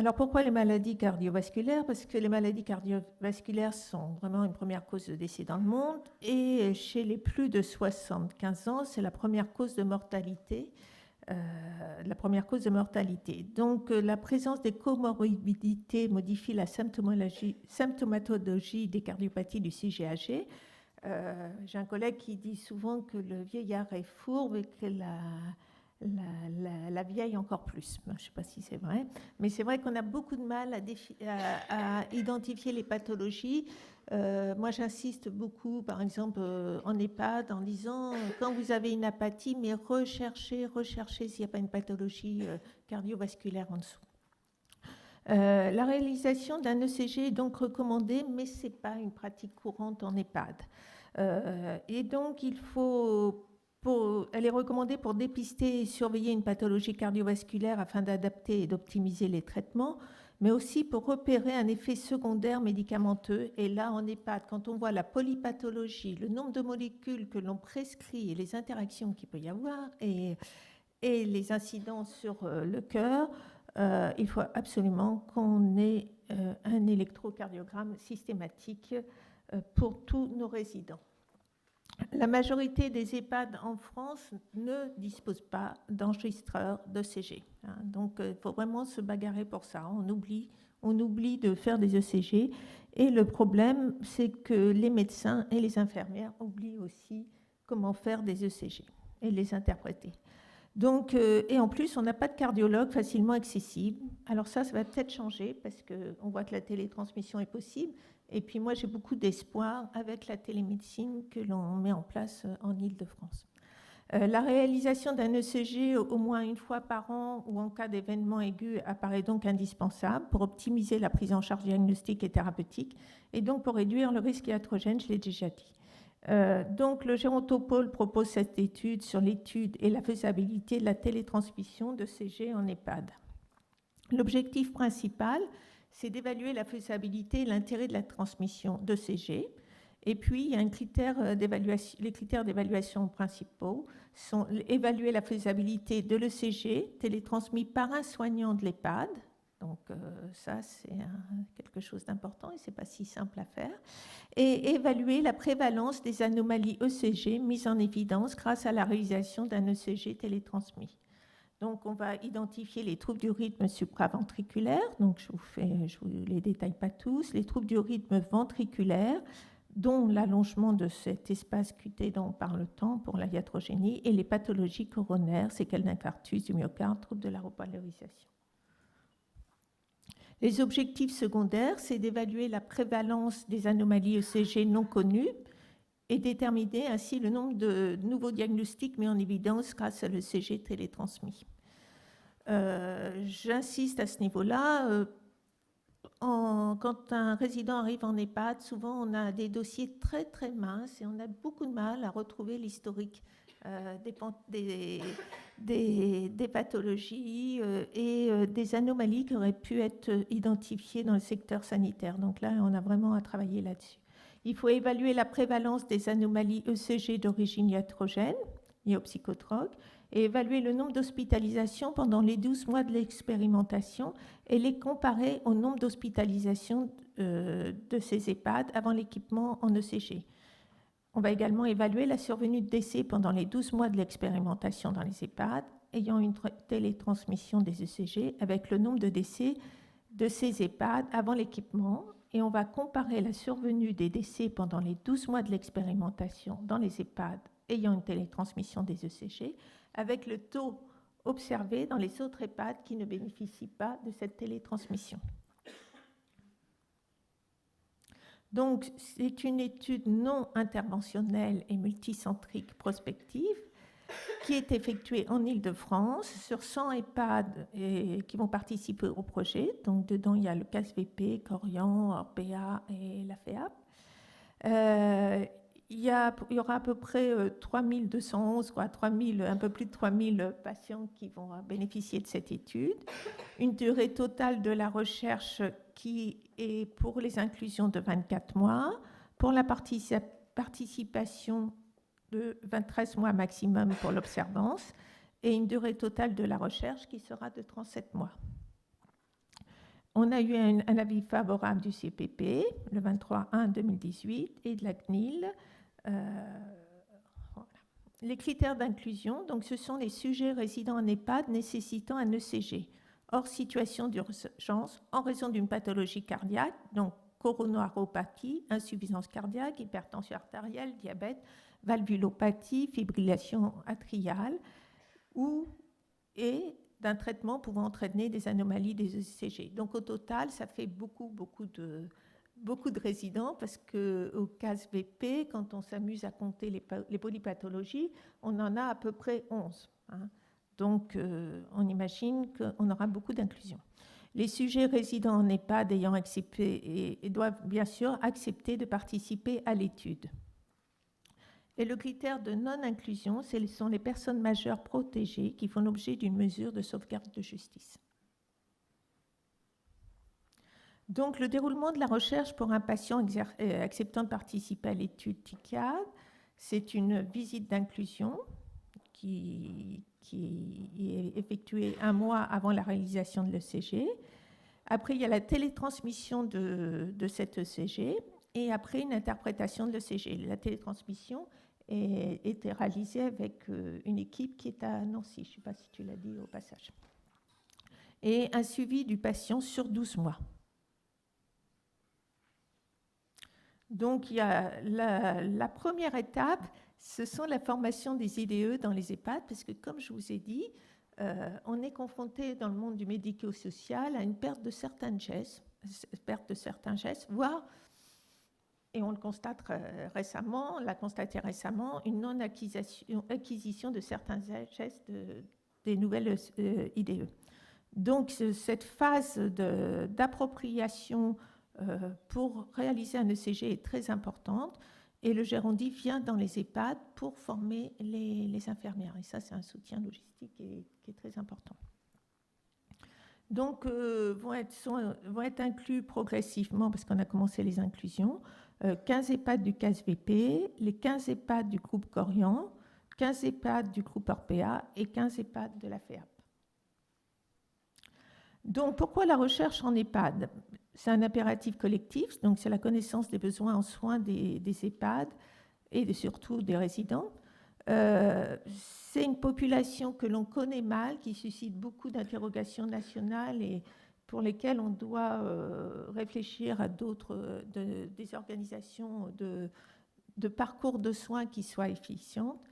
Alors pourquoi les maladies cardiovasculaires? Parce que les maladies cardiovasculaires sont vraiment une première cause de décès dans le monde et chez les plus de 75 ans, c'est la première cause de mortalité. Donc, la présence des comorbidités modifie la symptomatologie des cardiopathies du CGAG. J'ai un collègue qui dit souvent que le vieillard est fourbe et que la vieille encore plus. Je ne sais pas si c'est vrai, mais c'est vrai qu'on a beaucoup de mal à identifier les pathologies. Moi, j'insiste beaucoup, par exemple, en EHPAD, en disant, quand vous avez une apathie, mais recherchez s'il n'y a pas une pathologie cardiovasculaire en dessous. La réalisation d'un ECG est donc recommandée, mais ce n'est pas une pratique courante en EHPAD. Et donc, elle est recommandée pour dépister et surveiller une pathologie cardiovasculaire afin d'adapter et d'optimiser les traitements, mais aussi pour repérer un effet secondaire médicamenteux. Et là, en EHPAD, quand on voit la polypathologie, le nombre de molécules que l'on prescrit et les interactions qu'il peut y avoir et les incidences sur le cœur, il faut absolument qu'on ait un électrocardiogramme systématique pour tous nos résidents. La majorité des EHPAD en France ne disposent pas d'enregistreur d'ECG. Donc, il faut vraiment se bagarrer pour ça. On oublie de faire des ECG. Et le problème, c'est que les médecins et les infirmières oublient aussi comment faire des ECG et les interpréter. Donc, et en plus, on n'a pas de cardiologue facilement accessible. Alors ça va peut-être changer parce qu'on voit que la télétransmission est possible. Et puis moi, j'ai beaucoup d'espoir avec la télémédecine que l'on met en place en Île-de-France. La réalisation d'un ECG au moins une fois par an ou en cas d'événement aigu apparaît donc indispensable pour optimiser la prise en charge diagnostique et thérapeutique et donc pour réduire le risque iatrogène, je l'ai déjà dit. Donc le Gérontopole propose cette étude sur l'étude et la faisabilité de la télétransmission de CG en EHPAD. L'objectif principal, c'est d'évaluer la faisabilité et l'intérêt de la transmission de CG. Et puis, il y a les critères d'évaluation principaux sont évaluer la faisabilité de l'ECG télétransmis par un soignant de l'EHPAD. Donc ça, c'est quelque chose d'important et ce n'est pas si simple à faire. Et évaluer la prévalence des anomalies ECG mises en évidence grâce à la réalisation d'un ECG télétransmis. Donc, on va identifier les troubles du rythme supraventriculaire. Donc, je vous les détaille pas tous. Les troubles du rythme ventriculaire, dont l'allongement de cet espace QT dont on parle tant pour la iatrogénie, et les pathologies coronaires, séquelles d'infarctus du myocarde, troubles de la repolarisation. Les objectifs secondaires, c'est d'évaluer la prévalence des anomalies ECG non connues et déterminer ainsi le nombre de nouveaux diagnostics mis en évidence grâce à l'ECG télétransmis. J'insiste à ce niveau-là. Quand un résident arrive en EHPAD, souvent on a des dossiers très très minces et on a beaucoup de mal à retrouver l'historique des pathologies et des anomalies qui auraient pu être identifiées dans le secteur sanitaire. Donc là, on a vraiment à travailler là-dessus. Il faut évaluer la prévalence des anomalies ECG d'origine iatrogène liées aux psychotropes et évaluer le nombre d'hospitalisations pendant les 12 mois de l'expérimentation et les comparer au nombre d'hospitalisations de ces EHPAD avant l'équipement en ECG. On va également évaluer la survenue de décès pendant les 12 mois de l'expérimentation dans les EHPAD ayant une télétransmission des ECG avec le nombre de décès de ces EHPAD avant l'équipement. Et on va comparer la survenue des décès pendant les 12 mois de l'expérimentation dans les EHPAD ayant une télétransmission des ECG avec le taux observé dans les autres EHPAD qui ne bénéficient pas de cette télétransmission. Donc, c'est une étude non interventionnelle et multicentrique prospective qui est effectuée en Île-de-France sur 100 EHPAD qui vont participer au projet. Donc, dedans, il y a le CASVP, Corian, Orpea et la FEAP. Il y aura à peu près 3211, un peu plus de 3000 patients qui vont bénéficier de cette étude. Une durée totale de la recherche qui est pour les inclusions de 24 mois, pour la participation de 13 mois maximum pour l'observance, et une durée totale de la recherche qui sera de 37 mois. On a eu un avis favorable du CPP, le 23/1/2018, et de la CNIL. Voilà. Les critères d'inclusion, donc ce sont les sujets résidant en EHPAD nécessitant un ECG, hors situation d'urgence, en raison d'une pathologie cardiaque, donc coronaropathie, insuffisance cardiaque, hypertension artérielle, diabète, valvulopathie, fibrillation atriale, et d'un traitement pouvant entraîner des anomalies des ECG. Donc au total, ça fait beaucoup de résidents, parce qu'au CASVP, quand on s'amuse à compter les polypathologies, on en a à peu près 11. Hein. Donc on imagine qu'on aura beaucoup d'inclusion. Les sujets résidant en EHPAD ayant accepté et doivent bien sûr accepter de participer à l'étude. Et le critère de non-inclusion, ce sont les personnes majeures protégées qui font l'objet d'une mesure de sauvegarde de justice. Donc, le déroulement de la recherche pour un patient acceptant de participer à l'étude TICAD, c'est une visite d'inclusion qui est effectuée 1 mois avant la réalisation de l'ECG. Après, il y a la télétransmission de cet ECG et après une interprétation de l'ECG. La télétransmission était réalisée avec une équipe qui est à Nancy. Je ne sais pas si tu l'as dit au passage. Et un suivi du patient sur 12 mois. Donc, il y a la première étape, ce sont la formation des IDE dans les EHPAD, parce que, comme je vous ai dit, on est confronté dans le monde du médico-social à une perte de certains gestes, voire, et on le constate récemment, l'a constaté récemment, une non-acquisition de certains gestes des nouvelles IDE. Donc, cette phase d'appropriation pour réaliser un ECG est très importante, et le Gérondi vient dans les EHPAD pour former les infirmières. Et ça, c'est un soutien logistique qui est très important. Donc, vont être inclus progressivement, parce qu'on a commencé les inclusions, 15 EHPAD du CASVP, les 15 EHPAD du groupe Corian, 15 EHPAD du groupe Orpea et 15 EHPAD de la FEAP. Donc, pourquoi la recherche en EHPAD ? C'est un impératif collectif, donc c'est la connaissance des besoins en soins des EHPAD et surtout des résidents. C'est une population que l'on connaît mal, qui suscite beaucoup d'interrogations nationales et pour lesquelles on doit réfléchir à des organisations de parcours de soins qui soient efficientes,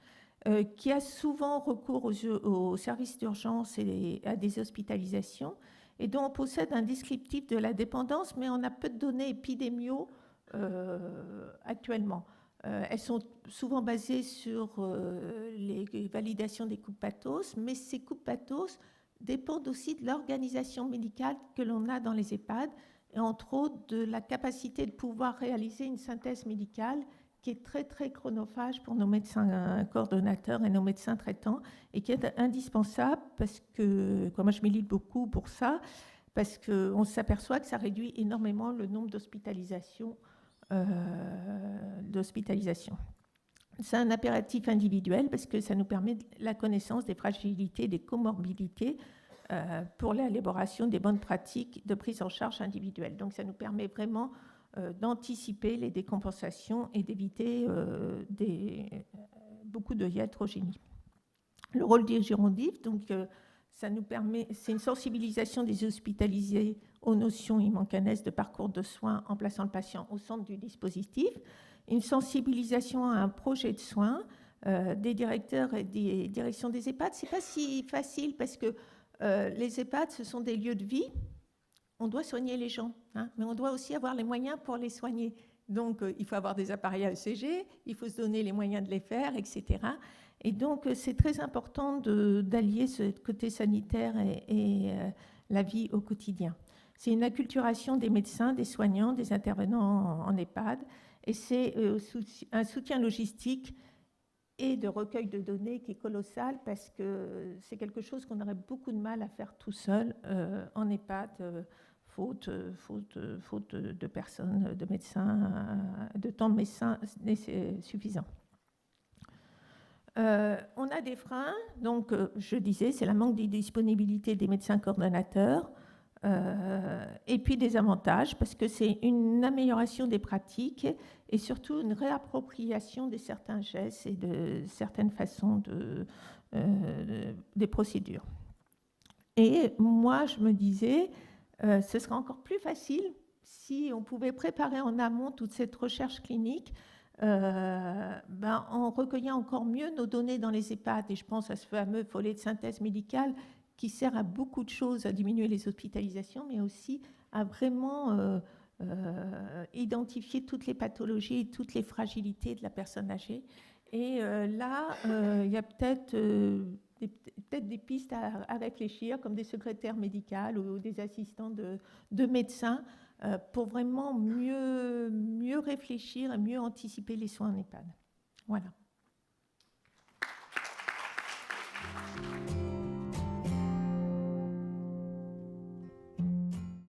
qui a souvent recours aux services d'urgence et à des hospitalisations, et dont on possède un descriptif de la dépendance, mais on a peu de données épidémiaux actuellement. Elles sont souvent basées sur les validations des coupes pathos, mais ces coupes pathos dépendent aussi de l'organisation médicale que l'on a dans les EHPAD, et entre autres de la capacité de pouvoir réaliser une synthèse médicale qui est très, très chronophage pour nos médecins coordonnateurs et nos médecins traitants, et qui est indispensable parce que, moi je milite beaucoup pour ça, parce qu'on s'aperçoit que ça réduit énormément le nombre d'hospitalisations. C'est un impératif individuel parce que ça nous permet la connaissance des fragilités, des comorbidités pour l'élaboration des bonnes pratiques de prise en charge individuelle. Donc ça nous permet vraiment d'anticiper les décompensations et d'éviter beaucoup de iatrogénie. Le rôle des Girondifs, donc ça nous permet, c'est une sensibilisation des hospitalisés aux notions immancanesses de parcours de soins en plaçant le patient au centre du dispositif, une sensibilisation à un projet de soins des directeurs et des directions des EHPAD. Ce n'est pas si facile parce que les EHPAD, ce sont des lieux de vie. On doit soigner les gens, hein, mais on doit aussi avoir les moyens pour les soigner. Donc, il faut avoir des appareils à ECG, il faut se donner les moyens de les faire, etc. Et donc, c'est très important d'allier ce côté sanitaire et la vie au quotidien. C'est une acculturation des médecins, des soignants, des intervenants en EHPAD, et c'est un soutien logistique et de recueil de données qui est colossal parce que c'est quelque chose qu'on aurait beaucoup de mal à faire tout seul en EHPAD, faute de personnes, de médecins, de temps de médecins suffisant. On a des freins, donc je disais, c'est la manque de disponibilité des médecins coordonnateurs, Et puis des avantages, parce que c'est une amélioration des pratiques et surtout une réappropriation de certains gestes et de certaines façons des procédures. Et moi, je me disais, ce serait encore plus facile si on pouvait préparer en amont toute cette recherche clinique en recueillant encore mieux nos données dans les EHPAD. Et je pense à ce fameux volet de synthèse médicale qui sert à beaucoup de choses, à diminuer les hospitalisations, mais aussi à vraiment identifier toutes les pathologies et toutes les fragilités de la personne âgée. Et là, il y a peut-être des pistes à réfléchir, comme des secrétaires médicales ou des assistants de médecins, pour vraiment mieux réfléchir et mieux anticiper les soins en EHPAD. Voilà.